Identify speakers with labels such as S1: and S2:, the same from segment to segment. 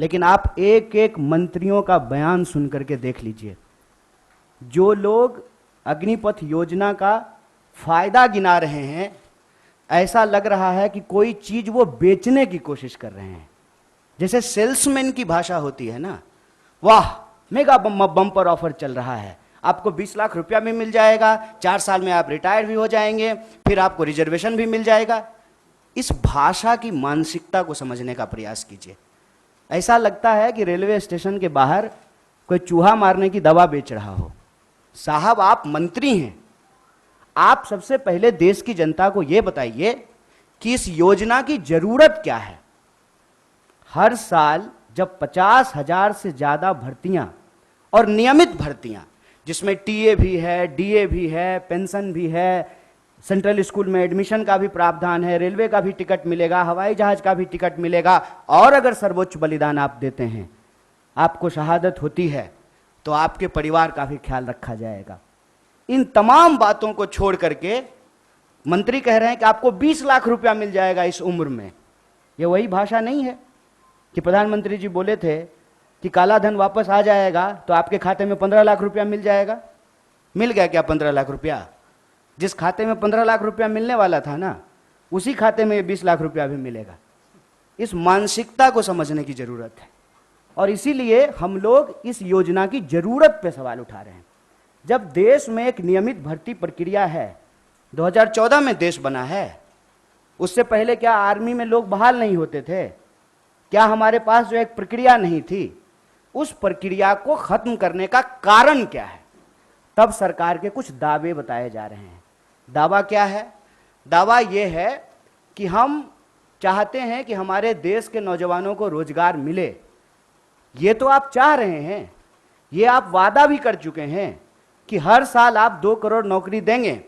S1: लेकिन आप एक एक मंत्रियों का बयान सुन करके देख लीजिए। जो लोग अग्निपथ योजना का फायदा गिना रहे हैं, ऐसा लग रहा है कि कोई चीज वो बेचने की कोशिश कर रहे हैं। जैसे सेल्समैन की भाषा होती है ना, वाह मेगा बम्पर ऑफर चल रहा है, आपको 20 लाख रुपया भी मिल जाएगा, 4 साल में आप रिटायर भी हो जाएंगे, फिर आपको रिजर्वेशन भी मिल जाएगा। इस भाषा की मानसिकता को समझने का प्रयास कीजिए। ऐसा लगता है कि रेलवे स्टेशन के बाहर कोई चूहा मारने की दवा बेच रहा हो। साहब आप मंत्री हैं, आप सबसे पहले देश की जनता को यह बताइए कि इस योजना की जरूरत क्या है। हर साल जब 50,000 से ज्यादा भर्तियां और नियमित भर्तियां, जिसमें टीए भी है, डीए भी है, पेंशन भी है, सेंट्रल स्कूल में एडमिशन का भी प्रावधान है, रेलवे का भी टिकट मिलेगा, हवाई जहाज का भी टिकट मिलेगा, और अगर सर्वोच्च बलिदान आप देते हैं, आपको शहादत होती है, तो आपके परिवार का भी ख्याल रखा जाएगा। इन तमाम बातों को छोड़ करके मंत्री कह रहे हैं कि आपको 20 लाख रुपया मिल जाएगा इस उम्र में। यह वही भाषा नहीं है कि प्रधानमंत्री जी बोले थे कि काला धन वापस आ जाएगा तो आपके खाते में 15 लाख रुपया मिल जाएगा। मिल गया क्या 15 लाख रुपया? जिस खाते में 15 लाख रुपया मिलने वाला था ना, उसी खाते में 20 लाख रुपया भी मिलेगा। इस मानसिकता को समझने की जरूरत है, और इसीलिए हम लोग इस योजना की जरूरत पे सवाल उठा रहे हैं। जब देश में एक नियमित भर्ती प्रक्रिया है, 2014 में देश बना है, उससे पहले क्या आर्मी में लोग बहाल नहीं होते थे? क्या हमारे पास जो एक प्रक्रिया नहीं थी, उस प्रक्रिया को खत्म करने का कारण क्या है? तब सरकार के कुछ दावे बताए जा रहे हैं। दावा क्या है? दावा यह है कि हम चाहते हैं कि हमारे देश के नौजवानों को रोजगार मिले। ये तो आप चाह रहे हैं, ये आप वादा भी कर चुके हैं कि हर साल आप 2 करोड़ नौकरी देंगे।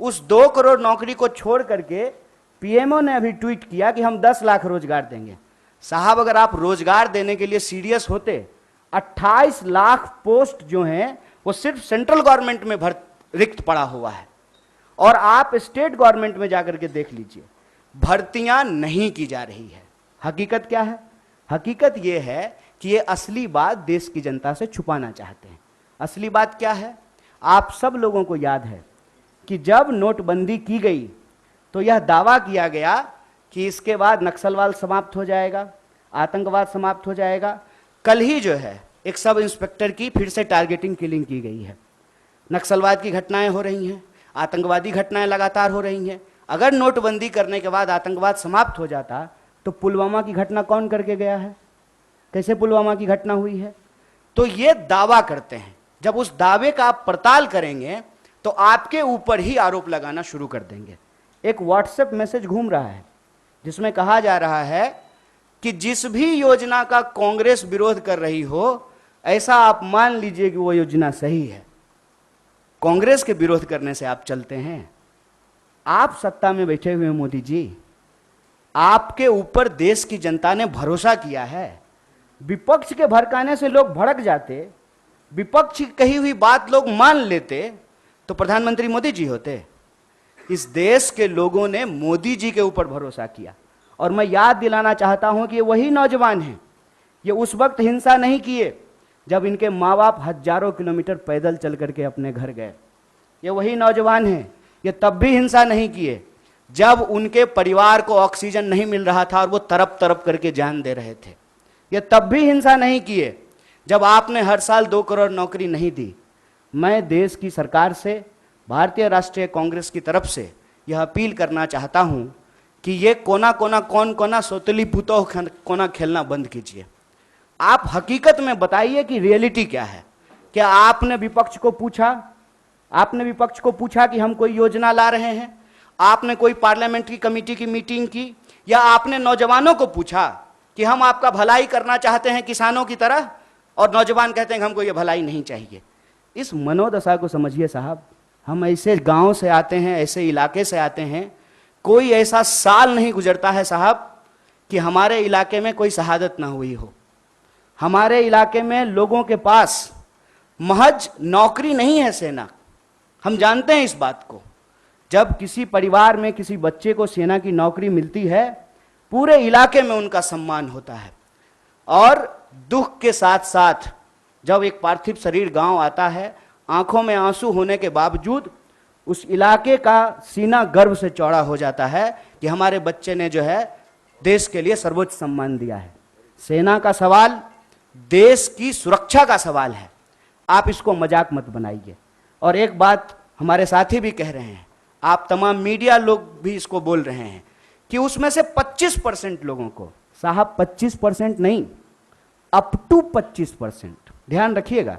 S1: उस 2 करोड़ नौकरी को छोड़ करके पीएमओ ने अभी ट्वीट किया कि हम 10 लाख रोजगार देंगे। साहब अगर आप रोजगार देने के लिए सीरियस होते, 28 लाख पोस्ट जो हैं वो सिर्फ सेंट्रल गवर्नमेंट में रिक्त पड़ा हुआ है, और आप स्टेट गवर्नमेंट में जाकर के देख लीजिए, भर्तियां नहीं की जा रही है। हकीकत क्या है? हकीकत यह है कि ये असली बात देश की जनता से छुपाना चाहते हैं। असली बात क्या है? आप सब लोगों को याद है कि जब नोटबंदी की गई तो यह दावा किया गया कि इसके बाद नक्सलवाद समाप्त हो जाएगा, आतंकवाद समाप्त हो जाएगा। कल ही जो है एक सब इंस्पेक्टर की फिर से टारगेटिंग किलिंग की गई है। नक्सलवाद की घटनाएं हो रही हैं, आतंकवादी घटनाएं लगातार हो रही हैं। अगर नोटबंदी करने के बाद आतंकवाद समाप्त हो जाता तो पुलवामा की घटना कौन करके गया है? कैसे पुलवामा की घटना हुई है? तो ये दावा करते हैं। जब उस दावे का आप पड़ताल करेंगे तो आपके ऊपर ही आरोप लगाना शुरू कर देंगे। एक व्हाट्सएप मैसेज घूम रहा है जिसमें कहा जा रहा है कि जिस भी योजना का कांग्रेस विरोध कर रही हो, ऐसा आप मान लीजिए कि वो योजना सही है। कांग्रेस के विरोध करने से आप चलते हैं? आप सत्ता में बैठे हुए मोदी जी, आपके ऊपर देश की जनता ने भरोसा किया है। विपक्ष के भड़काने से लोग भड़क जाते, विपक्ष की कही हुई बात लोग मान लेते, तो प्रधानमंत्री मोदी जी होते। इस देश के लोगों ने मोदी जी के ऊपर भरोसा किया, और मैं याद दिलाना चाहता हूं कि ये वही नौजवान हैं। ये उस वक्त हिंसा नहीं किए जब इनके माँ बाप हजारों किलोमीटर पैदल चल करके अपने घर गए। ये वही नौजवान हैं, ये तब भी हिंसा नहीं किए जब उनके परिवार को ऑक्सीजन नहीं मिल रहा था और वो तरप तरप करके जान दे रहे थे। ये तब भी हिंसा नहीं किए जब आपने हर साल 2 करोड़ नौकरी नहीं दी। मैं देश की सरकार से, भारतीय राष्ट्रीय कांग्रेस की तरफ से यह अपील करना चाहता हूं कि ये कोना कोना कौन कोना सोतली पुतो कोना खेलना बंद कीजिए। आप हकीकत में बताइए कि रियलिटी क्या है। क्या आपने विपक्ष को पूछा? आपने विपक्ष को पूछा कि हम कोई योजना ला रहे हैं? आपने कोई पार्लियामेंट्री कमेटी की मीटिंग की? या आपने नौजवानों को पूछा कि हम आपका भलाई करना चाहते हैं किसानों की तरह, और नौजवान कहते हैं कि हमको ये भलाई नहीं चाहिए? इस मनोदशा को समझिए साहब। हम ऐसे गांव से आते हैं, ऐसे इलाके से आते हैं, कोई ऐसा साल नहीं गुजरता है साहब कि हमारे इलाके में कोई शहादत ना हुई हो। हमारे इलाके में लोगों के पास महज नौकरी नहीं है सेना, हम जानते हैं इस बात को। जब किसी परिवार में किसी बच्चे को सेना की नौकरी मिलती है, पूरे इलाके में उनका सम्मान होता है। और दुख के साथ साथ जब एक पार्थिव शरीर गांव आता है, आंखों में आंसू होने के बावजूद उस इलाके का सीना गर्व से चौड़ा हो जाता है कि हमारे बच्चे ने जो है देश के लिए सर्वोच्च सम्मान दिया है। सेना का सवाल देश की सुरक्षा का सवाल है, आप इसको मजाक मत बनाइए। और एक बात हमारे साथी भी कह रहे हैं, आप तमाम मीडिया लोग भी इसको बोल रहे हैं कि उसमें से 25% लोगों को, साहब 25% नहीं, अप टू 25%, ध्यान रखिएगा,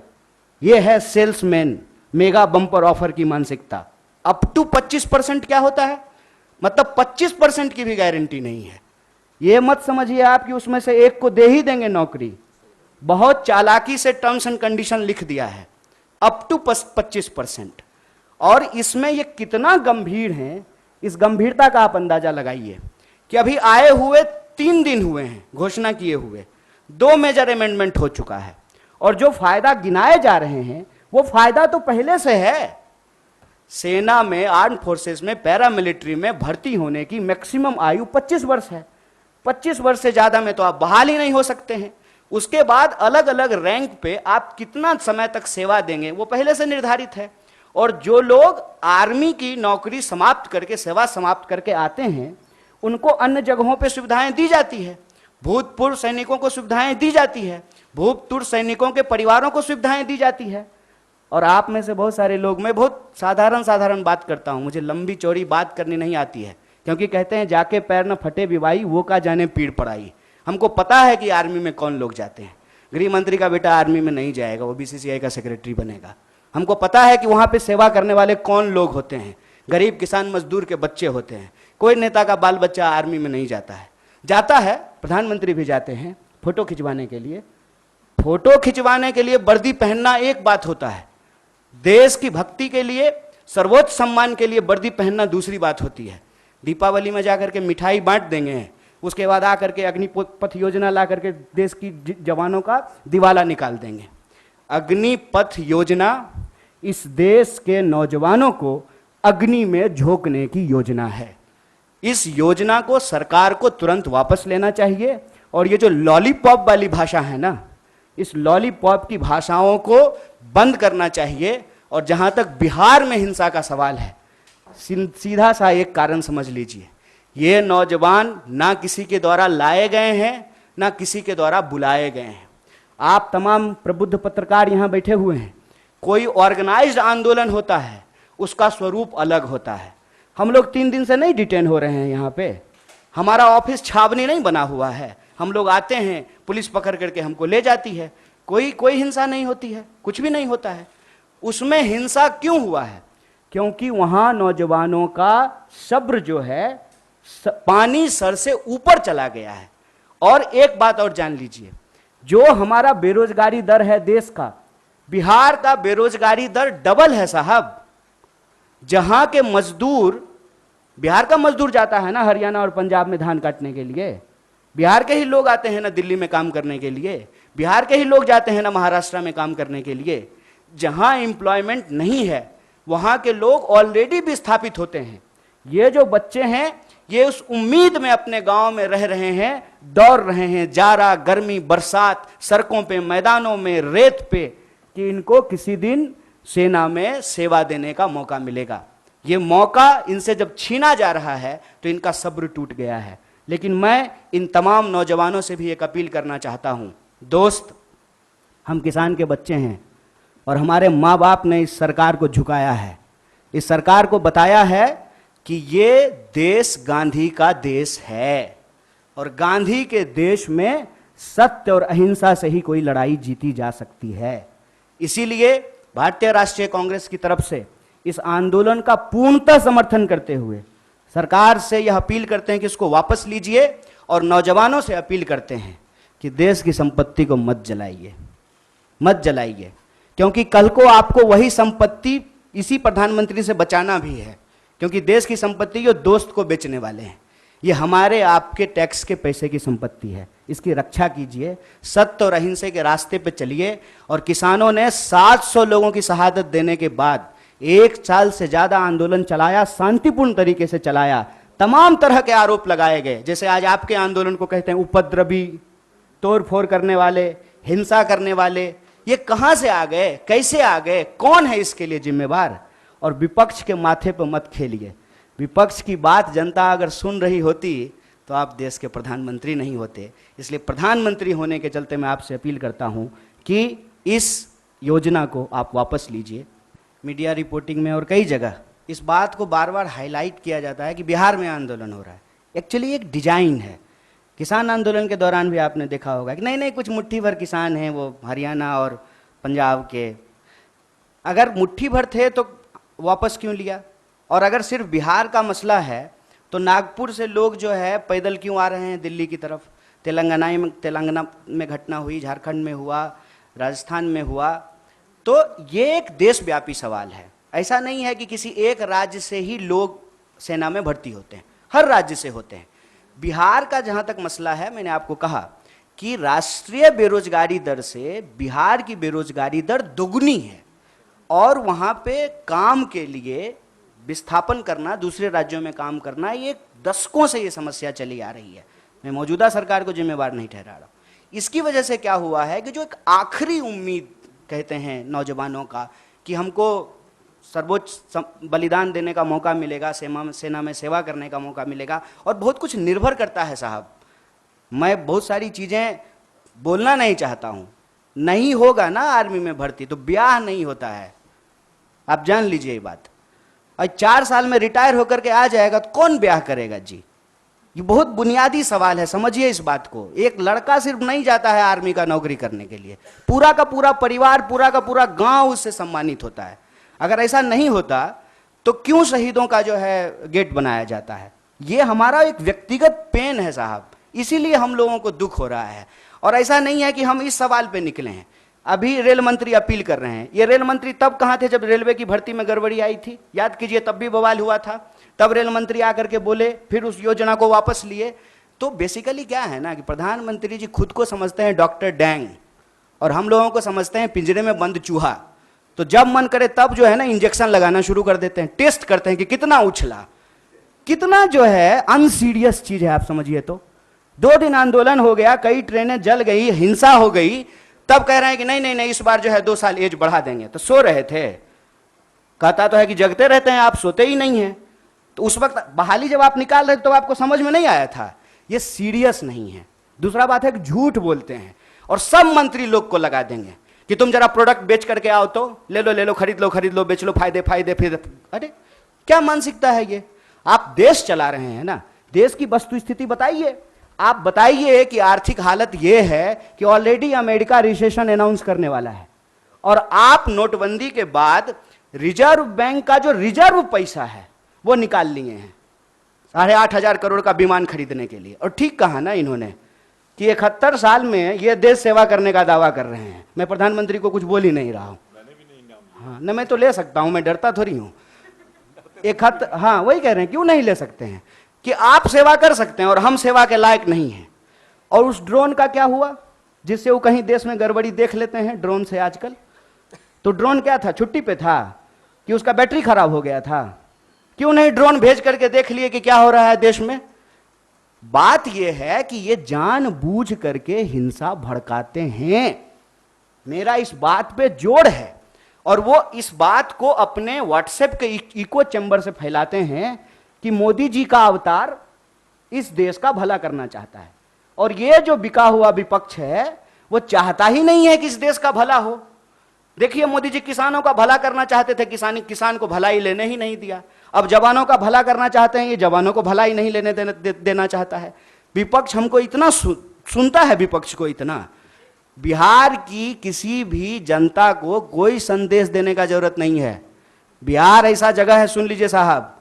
S1: यह है सेल्समैन मेगा बम्पर ऑफर की मानसिकता। अप टू 25% क्या होता है? मतलब 25% की भी गारंटी नहीं है। यह मत समझिए आप कि उसमें से एक को दे ही देंगे नौकरी। बहुत चालाकी से टर्म्स एंड कंडीशन लिख दिया है, अप टू 25%। और इसमें यह कितना गंभीर है, इस गंभीरता का आप अंदाजा लगाइए कि अभी आए हुए 3 दिन हुए हैं घोषणा किए हुए, 2 मेजर अमेंडमेंट हो चुका है, और जो फायदा गिनाए जा रहे हैं वो फायदा तो पहले से है। सेना में, आर्म फोर्सेस में, पैरामिलिट्री में भर्ती होने की मैक्सिमम आयु 25 वर्ष है। 25 वर्ष से ज्यादा में तो आप बहाल ही नहीं हो सकते हैं। उसके बाद अलग अलग रैंक पे आप कितना समय तक सेवा देंगे वो पहले से निर्धारित है। और जो लोग आर्मी की नौकरी समाप्त करके, सेवा समाप्त करके आते हैं, उनको अन्य जगहों पे सुविधाएं दी जाती है। भूतपूर्व सैनिकों को सुविधाएं दी जाती है, भूतपूर्व सैनिकों के परिवारों को सुविधाएं दी जाती है। और आप में से बहुत सारे लोग, मैं बहुत साधारण बात करता हूं, मुझे लंबी चौड़ी बात करनी नहीं आती है, क्योंकि कहते हैं जाके पैर न फटे विवाई, वो का जाने पीड़ पड़ाई। हमको पता है कि आर्मी में कौन लोग जाते हैं। गृह मंत्री का बेटा आर्मी में नहीं जाएगा, वो बीसीसीआई का सेक्रेटरी बनेगा। हमको पता है कि वहां पे सेवा करने वाले कौन लोग होते हैं, गरीब किसान मजदूर के बच्चे होते हैं। कोई नेता का बाल बच्चा आर्मी में नहीं जाता है। जाता है, प्रधानमंत्री भी जाते हैं फोटो खिंचवाने के लिए। फोटो खिंचवाने के लिए वर्दी पहनना एक बात होता है, देश की भक्ति के लिए, सर्वोच्च सम्मान के लिए वर्दी पहनना दूसरी बात होती है। दीपावली में जाकर के मिठाई बांट देंगे, उसके बाद आकर के अग्निपथ योजना ला करके देश की जवानों का दिवाला निकाल देंगे। अग्निपथ योजना इस देश के नौजवानों को अग्नि में झोंकने की योजना है। इस योजना को सरकार को तुरंत वापस लेना चाहिए। और ये जो लॉलीपॉप वाली भाषा है ना, इस लॉलीपॉप की भाषाओं को बंद करना चाहिए। और जहां तक बिहार में हिंसा का सवाल है, सीधा सा एक कारण समझ लीजिए, ये नौजवान ना किसी के द्वारा लाए गए हैं, ना किसी के द्वारा बुलाए गए हैं। आप तमाम प्रबुद्ध पत्रकार यहां बैठे हुए हैं, कोई ऑर्गेनाइज्ड आंदोलन होता है, उसका स्वरूप अलग होता है। हम लोग 3 दिन से नहीं डिटेन हो रहे हैं यहाँ पे, हमारा ऑफिस छावनी नहीं बना हुआ है। हम लोग आते हैं, पुलिस पकड़ करके हमको ले जाती है, कोई हिंसा नहीं होती है, कुछ भी नहीं होता है। उसमें हिंसा क्यों हुआ है? क्योंकि वहां नौजवानों का सब्र जो है पानी सर से ऊपर चला गया है। और एक बात और जान लीजिए, जो हमारा बेरोजगारी दर है देश का, बिहार का बेरोजगारी दर डबल है साहब। जहां के मजदूर, बिहार का मजदूर जाता है ना हरियाणा और पंजाब में धान काटने के लिए, बिहार के ही लोग आते हैं ना दिल्ली में काम करने के लिए, बिहार के ही लोग जाते हैं ना महाराष्ट्र में काम करने के लिए। जहां एम्प्लॉयमेंट नहीं है वहां के लोग ऑलरेडी विस्थापित होते हैं। ये जो बच्चे हैं ये उस उम्मीद में अपने गांव में रह रहे हैं, दौड़ रहे हैं जाड़ा गर्मी बरसात, सड़कों पे, मैदानों में, रेत पे, कि इनको किसी दिन सेना में सेवा देने का मौका मिलेगा। ये मौका इनसे जब छीना जा रहा है तो इनका सब्र टूट गया है। लेकिन मैं इन तमाम नौजवानों से भी एक अपील करना चाहता हूं, दोस्त, हम किसान के बच्चे हैं और हमारे माँ बाप ने इस सरकार को झुकाया है, इस सरकार को बताया है कि ये देश गांधी का देश है और गांधी के देश में सत्य और अहिंसा से ही कोई लड़ाई जीती जा सकती है। इसीलिए भारतीय राष्ट्रीय कांग्रेस की तरफ से इस आंदोलन का पूर्णतः समर्थन करते हुए सरकार से यह अपील करते हैं कि इसको वापस लीजिए और नौजवानों से अपील करते हैं कि देश की संपत्ति को मत जलाइए, मत जलाइए, क्योंकि कल को आपको वही संपत्ति इसी प्रधानमंत्री से बचाना भी है। क्योंकि देश की संपत्ति ये दोस्त को बेचने वाले हैं, ये हमारे आपके टैक्स के पैसे की संपत्ति है, इसकी रक्षा कीजिए, सत्य और अहिंसा के रास्ते पे चलिए। और किसानों ने 700 लोगों की शहादत देने के बाद 1 साल से ज्यादा आंदोलन चलाया, शांतिपूर्ण तरीके से चलाया, तमाम तरह के आरोप लगाए गए, जैसे आज आपके आंदोलन को कहते हैं उपद्रवी, तोड़ फोड़ करने वाले, हिंसा करने वाले, ये कहां से आ गए, कैसे आ गए, कौन है इसके लिए जिम्मेवार? और विपक्ष के माथे पर मत खेलिए। विपक्ष की बात जनता अगर सुन रही होती तो आप देश के प्रधानमंत्री नहीं होते। इसलिए प्रधानमंत्री होने के चलते मैं आपसे अपील करता हूं कि इस योजना को आप वापस लीजिए। मीडिया रिपोर्टिंग में और कई जगह इस बात को बार बार हाईलाइट किया जाता है कि बिहार में आंदोलन हो रहा है। एक्चुअली एक डिजाइन है। किसान आंदोलन के दौरान भी आपने देखा होगा कि नहीं नहीं कुछ मुट्ठी भर किसान हैं वो हरियाणा और पंजाब के। अगर मुट्ठी भर थे तो वापस क्यों लिया? और अगर सिर्फ बिहार का मसला है तो नागपुर से लोग जो है पैदल क्यों आ रहे हैं दिल्ली की तरफ? तेलंगाना में घटना हुई, झारखंड में हुआ, राजस्थान में हुआ। तो ये एक देशव्यापी सवाल है। ऐसा नहीं है कि किसी एक राज्य से ही लोग सेना में भर्ती होते हैं, हर राज्य से होते हैं। बिहार का जहां तक मसला है, मैंने आपको कहा कि राष्ट्रीय बेरोजगारी दर से बिहार की बेरोजगारी दर दोगुनी है और वहां पे काम के लिए विस्थापन करना, दूसरे राज्यों में काम करना, ये दशकों से ये समस्या चली आ रही है। मैं मौजूदा सरकार को जिम्मेवार नहीं ठहरा रहा। इसकी वजह से क्या हुआ है कि जो एक आखिरी उम्मीद कहते हैं नौजवानों का कि हमको सर्वोच्च बलिदान देने का मौका मिलेगा, सेना में सेवा करने का मौका मिलेगा, और बहुत कुछ निर्भर करता है साहब। मैं बहुत सारी चीज़ें बोलना नहीं चाहता हूँ। नहीं होगा ना आर्मी में भर्ती तो ब्याह नहीं होता है, आप जान लीजिए ये बात। और 4 साल में रिटायर होकर के आ जाएगा तो कौन ब्याह करेगा जी? ये बहुत बुनियादी सवाल है, समझिए इस बात को। एक लड़का सिर्फ नहीं जाता है आर्मी का नौकरी करने के लिए, पूरा का पूरा परिवार, पूरा का पूरा गांव उससे सम्मानित होता है। अगर ऐसा नहीं होता तो क्यों शहीदों का जो है गेट बनाया जाता है? ये हमारा एक व्यक्तिगत पेन है साहब, इसीलिए हम लोगों को दुख हो रहा है। और ऐसा नहीं है कि हम इस सवाल पे निकले हैं। अभी रेल मंत्री अपील कर रहे हैं। ये रेल मंत्री तब कहां थे जब रेलवे की भर्ती में गड़बड़ी आई थी? याद कीजिए, तब भी बवाल हुआ था। तब रेल मंत्री आकर के बोले, फिर उस योजना को वापस लिए। तो बेसिकली क्या है ना कि प्रधानमंत्री जी खुद को समझते हैं डॉक्टर डैंग और हम लोगों को समझते हैं पिंजरे में बंद चूहा। तो जब मन करे तब जो है ना इंजेक्शन लगाना शुरू कर देते हैं, टेस्ट करते हैं कि कितना उछला, कितना जो है अनसीरियस चीज है। आप समझिए तो 2 दिन आंदोलन हो गया, कई ट्रेनें जल गई, हिंसा हो गई, तब कह रहे हैं कि नहीं नहीं नहीं इस बार जो है 2 साल एज बढ़ा देंगे। तो सो रहे थे। कहता तो है कि जगते रहते हैं आप, सोते ही नहीं हैं। तो उस वक्त बहाली जब आप निकाल रहे थे तो आपको समझ में नहीं आया था। ये सीरियस नहीं है। दूसरा बात है कि झूठ बोलते हैं और सब मंत्री लोग को लगा देंगे कि तुम जरा प्रोडक्ट बेच करके आओ तो ले लो, खरीद लो, बेच लो, फायदे फिर। अरे क्या मानसिकता है ये? आप देश चला रहे हैं ना, देश की वस्तु स्थिति बताइए। आप बताइए कि आर्थिक हालत यह है कि ऑलरेडी अमेरिका रिसेशन अनाउंस करने वाला है और आप नोटबंदी के बाद रिजर्व बैंक का जो रिजर्व पैसा है वो निकाल लिए हैं 8,500 करोड़ का विमान खरीदने के लिए। और ठीक कहा ना इन्होंने कि 71 साल में ये देश सेवा करने का दावा कर रहे हैं। मैं प्रधानमंत्री को कुछ बोल ही नहीं रहा हूं। हाँ न, मैं तो ले सकता हूं, मैं डरता थोड़ी हूं। हाँ वही कह रहे हैं, क्यों नहीं ले सकते हैं कि आप सेवा कर सकते हैं और हम सेवा के लायक नहीं हैं। और उस ड्रोन का क्या हुआ जिससे वो कहीं देश में गड़बड़ी देख लेते हैं ड्रोन से आजकल? तो ड्रोन क्या था, छुट्टी पे था कि उसका बैटरी खराब हो गया था? क्यों नहीं ड्रोन भेज करके देख लिए कि क्या हो रहा है देश में? बात यह है कि ये जानबूझ करके हिंसा भड़काते हैं। मेरा इस बात पे जोर है और वो इस बात को अपने व्हाट्सएप के इको चैम्बर से फैलाते हैं कि मोदी जी का अवतार इस देश का भला करना चाहता है। और ये जो बिका हुआ विपक्ष है वो चाहता ही नहीं है कि इस देश का भला हो। देखिए मोदी जी किसानों का भला करना चाहते थे, किसान को भलाई लेने ही नहीं दिया। अब जवानों का भला करना चाहते हैं, ये जवानों को भलाई नहीं लेने देना चाहता है। विपक्ष हमको इतना सुनता है, विपक्ष को इतना। बिहार की किसी भी जनता को कोई संदेश देने का जरूरत नहीं है। बिहार ऐसा जगह है, सुन लीजिए साहब,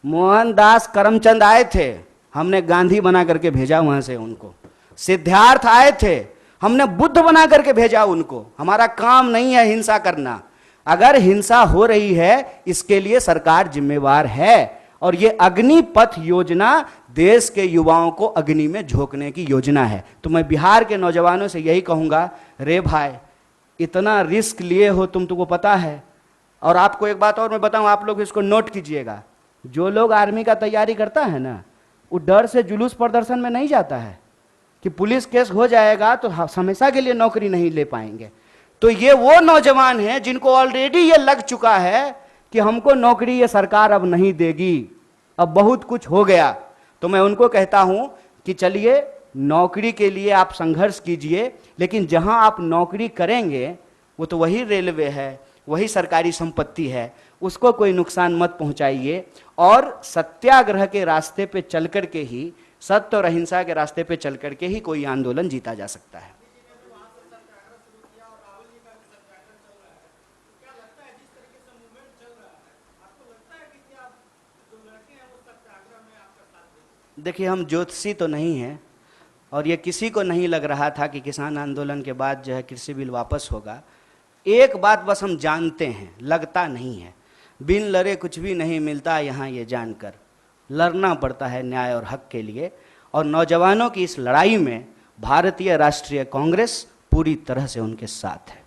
S1: मोहनदास करमचंद आए थे, हमने गांधी बना करके भेजा वहां से उनको। सिद्धार्थ आए थे, हमने बुद्ध बना करके भेजा उनको। हमारा काम नहीं है हिंसा करना। अगर हिंसा हो रही है इसके लिए सरकार जिम्मेवार है। और ये अग्निपथ योजना देश के युवाओं को अग्नि में झोंकने की योजना है। तो मैं बिहार के नौजवानों से यही कहूंगा, रे भाई इतना रिस्क लिए हो तुमको पता है। और आपको एक बात और मैं बताऊं, आप लोग इसको नोट कीजिएगा, जो लोग आर्मी का तैयारी करता है ना वो डर से जुलूस प्रदर्शन में नहीं जाता है कि पुलिस केस हो जाएगा तो हमेशा के लिए नौकरी नहीं ले पाएंगे। तो ये वो नौजवान हैं जिनको ऑलरेडी ये लग चुका है कि हमको नौकरी ये सरकार अब नहीं देगी, अब बहुत कुछ हो गया। तो मैं उनको कहता हूं कि चलिए नौकरी के लिए आप संघर्ष कीजिए, लेकिन जहां आप नौकरी करेंगे वो तो वही रेलवे है, वही सरकारी संपत्ति है, उसको कोई नुकसान मत पहुंचाइए। और सत्याग्रह के रास्ते पे चल करके ही, सत्य और अहिंसा के रास्ते पे चल करके ही कोई आंदोलन जीता जा सकता है। देखिए, हम ज्योतिषी तो नहीं हैं और ये किसी को नहीं लग रहा था कि किसान आंदोलन के बाद जो है कृषि बिल वापस होगा। एक बात बस हम जानते हैं, लगता नहीं है, बिन लड़े कुछ भी नहीं मिलता यहाँ, ये जानकर लड़ना पड़ता है न्याय और हक के लिए। और नौजवानों की इस लड़ाई में भारतीय राष्ट्रीय कांग्रेस पूरी तरह से उनके साथ है।